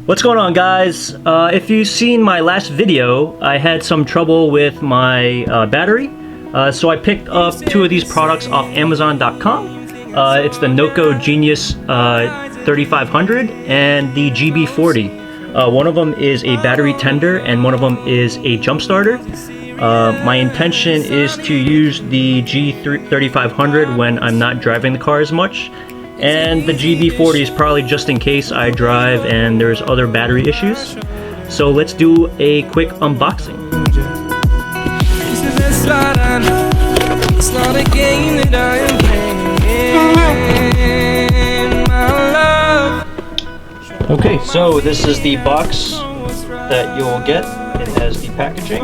What's going on, guys? If you've seen my last video, I had some trouble with my battery, so I picked up two of these products off Amazon.com. It's the NOCO Genius 3500 and the GB40. One of them is a battery tender and one of them is a jump starter. My intention is to use the G3500 when I'm not driving the car as much. And the GB40 is probably just in case I drive and there's other battery issues. So let's do a quick unboxing. Okay, so this is the box that you'll get. It has the packaging.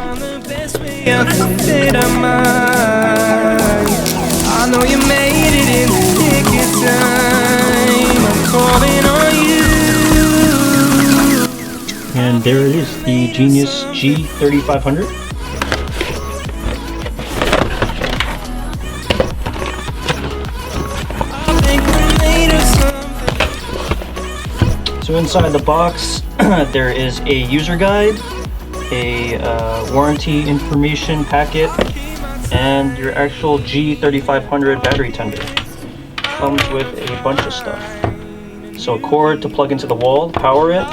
I know you made it in ticket time. I'm calling on you. And there it is, the Genius G3500. So inside the box, there is a user guide, a warranty information packet, and your actual G3500 battery tender. Comes with a bunch of stuff. So a cord to plug into the wall, power it.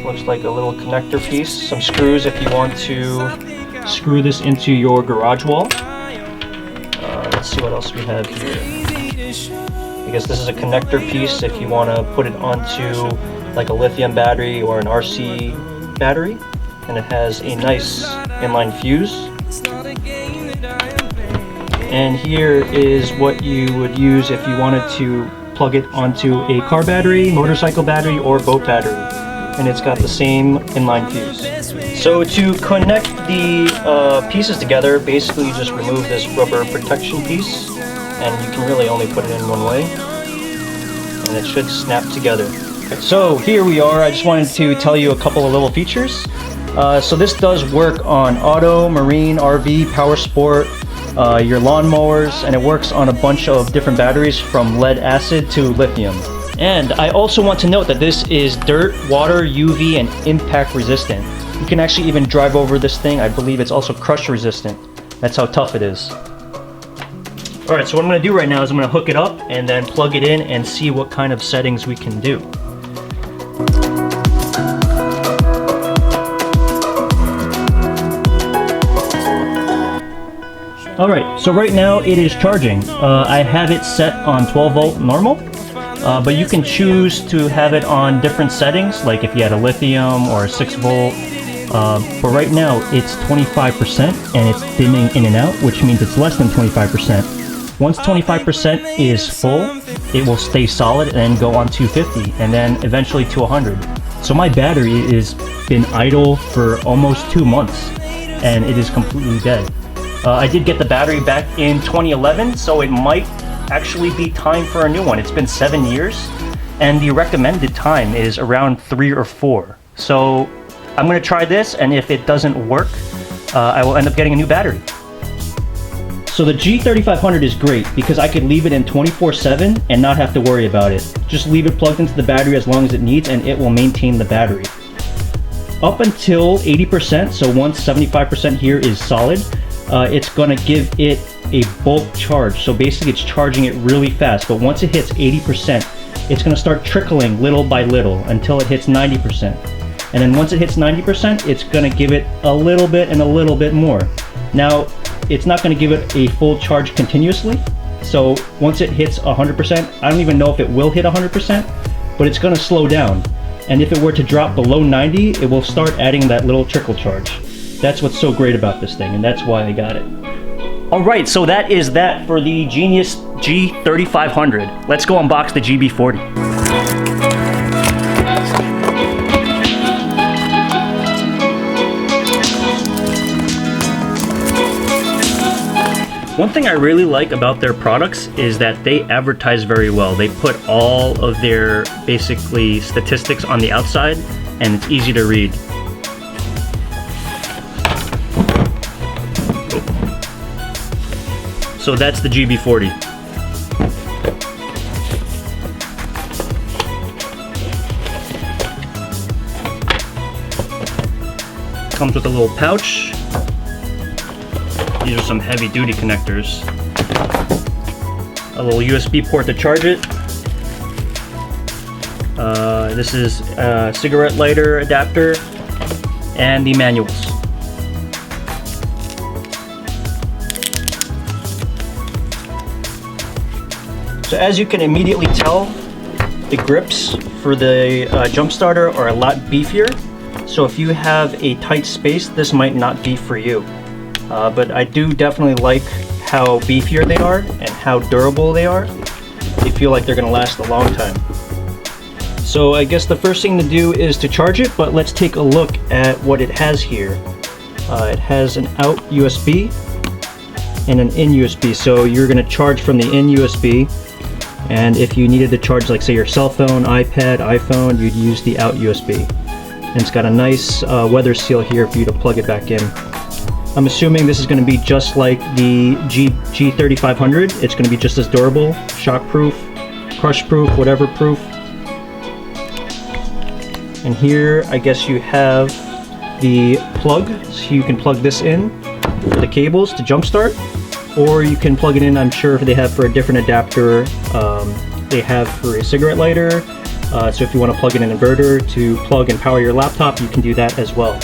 Looks like a little connector piece. Some screws if you want to screw this into your garage wall. Let's see what else we have here. I guess this is a connector piece if you want to put it onto like a lithium battery or an RC battery. And it has a nice inline fuse. And here is what you would use if you wanted to plug it onto a car battery, motorcycle battery, or boat battery. And it's got the same inline fuse. So to connect the pieces together, basically you just remove this rubber protection piece, and you can really only put it in one way, and it should snap together. So here we are. I just wanted to tell you a couple of little features. So this does work on auto, marine, RV, power sport, your lawnmowers, and it works on a bunch of different batteries from lead acid to lithium. And I also want to note that this is dirt, water, UV, and impact resistant. You can actually even drive over this thing. I believe it's also crush resistant. That's how tough it is. Alright, so what I'm going to do right now is I'm going to hook it up and then plug it in and see what kind of settings we can do. Alright, so right now it is charging. I have it set on 12 volt normal, but you can choose to have it on different settings, like if you had a lithium or a 6 volt. But right now it's 25% and it's dimming in and out, which means it's less than 25%. Once 25% is full, it will stay solid and then go on 250 and then eventually to 100. So my battery has been idle for almost 2 months and it is completely dead. I did get the battery back in 2011, so it might actually be time for a new one. It's been 7 years, and the recommended time is around 3 or 4. So I'm going to try this, and if it doesn't work, I will end up getting a new battery. So the G3500 is great because I could leave it in 24/7 and not have to worry about it. Just leave it plugged into the battery as long as it needs, and it will maintain the battery. Up until 80%, so once 75% here is solid, it's gonna give it a bulk charge. So basically it's charging it really fast, but once it hits 80%, it's gonna start trickling little by little until it hits 90%. And then once it hits 90%, it's gonna give it a little bit and a little bit more. Now, it's not gonna give it a full charge continuously. So once it hits 100%, I don't even know if it will hit 100%, but it's gonna slow down. And if it were to drop below 90, it will start adding that little trickle charge. That's what's so great about this thing, and that's why I got it. Alright, so that is that for the Genius G3500. Let's go unbox the GB40. One thing I really like about their products is that they advertise very well. They put all of their basically statistics on the outside, and it's easy to read. So that's the GB40. Comes with a little pouch. These are some heavy duty connectors. A little USB port to charge it. This is a cigarette lighter adapter and the manuals. So as you can immediately tell, the grips for the jump starter are a lot beefier. So if you have a tight space, this might not be for you. But I do definitely like how beefier they are and how durable they are. They feel like they're gonna last a long time. So I guess the first thing to do is to charge it, but let's take a look at what it has here. It has an out USB and an in USB. So you're gonna charge from the in USB. And if you needed to charge, like say your cell phone, iPad, iPhone, you'd use the out USB. And it's got a nice weather seal here for you to plug it back in. I'm assuming this is going to be just like the G3500. It's going to be just as durable, shock proof, crush proof, whatever proof. And here I guess you have the plug, so you can plug this in for the cables to jumpstart, or you can plug it in, I'm sure they have for a different adapter. They have for a cigarette lighter. So if you want to plug in an inverter to plug and power your laptop, you can do that as well.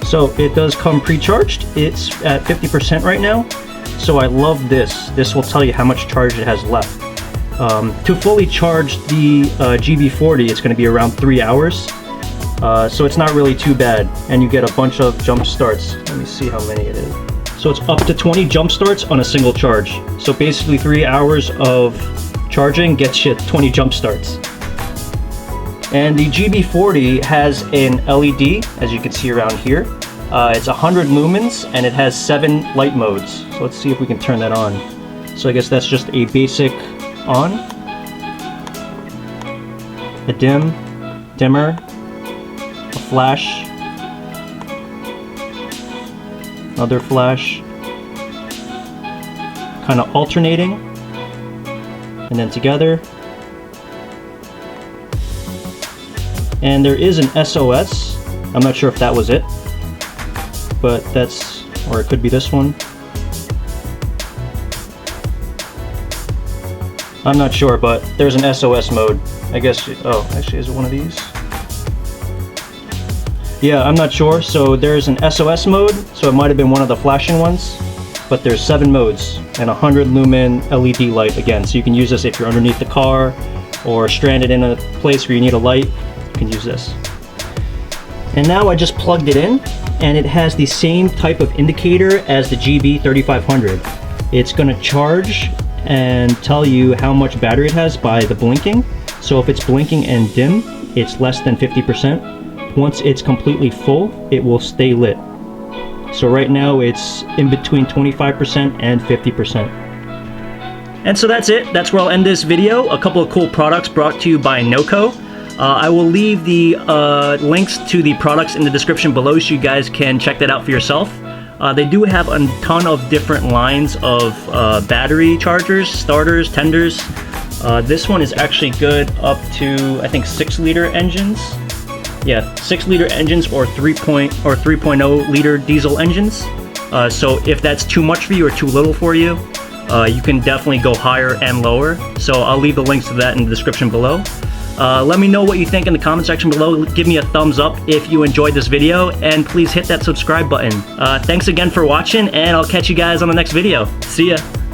So it does come pre-charged. It's at 50% right now. So I love this. This will tell you how much charge it has left. To fully charge the GB40, it's going to be around 3 hours. So it's not really too bad. And you get a bunch of jump starts. Let me see how many it is. So it's up to 20 jump starts on a single charge. So basically 3 hours of charging gets you 20 jump starts. And the GB40 has an LED, as you can see around here. It's 100 lumens and it has 7 light modes. So let's see if we can turn that on. So I guess that's just a basic on, a dim, dimmer, a flash, another flash, kind of alternating, and then together. And there is an SOS. I'm not sure if that was it, but that's, or it could be this one. I'm not sure, but there's an SOS mode. I guess, oh, actually, is it one of these? Yeah, I'm not sure. So there's an SOS mode, so it might have been one of the flashing ones, but there's 7 modes and 100 lumen LED light again. So you can use this if you're underneath the car or stranded in a place where you need a light. You can use this. And now I just plugged it in, and it has the same type of indicator as the GB3500. It's going to charge and tell you how much battery it has by the blinking. So if it's blinking and dim, it's less than 50%. Once it's completely full, it will stay lit. So right now it's in between 25% and 50%. And so that's it. That's where I'll end this video. A couple of cool products brought to you by NOCO. I will leave the links to the products in the description below so you guys can check that out for yourself. They do have a ton of different lines of battery chargers, starters, tenders. This one is actually good up to, I think, 6-liter engines. Yeah, 6-liter engines or 3.0 liter diesel engines. So if that's too much for you or too little for you, you can definitely go higher and lower. So I'll leave the links to that in the description below. Let me know what you think in the comment section below. Give me a thumbs up if you enjoyed this video, and please hit that subscribe button. Thanks again for watching, and I'll catch you guys on the next video. See ya!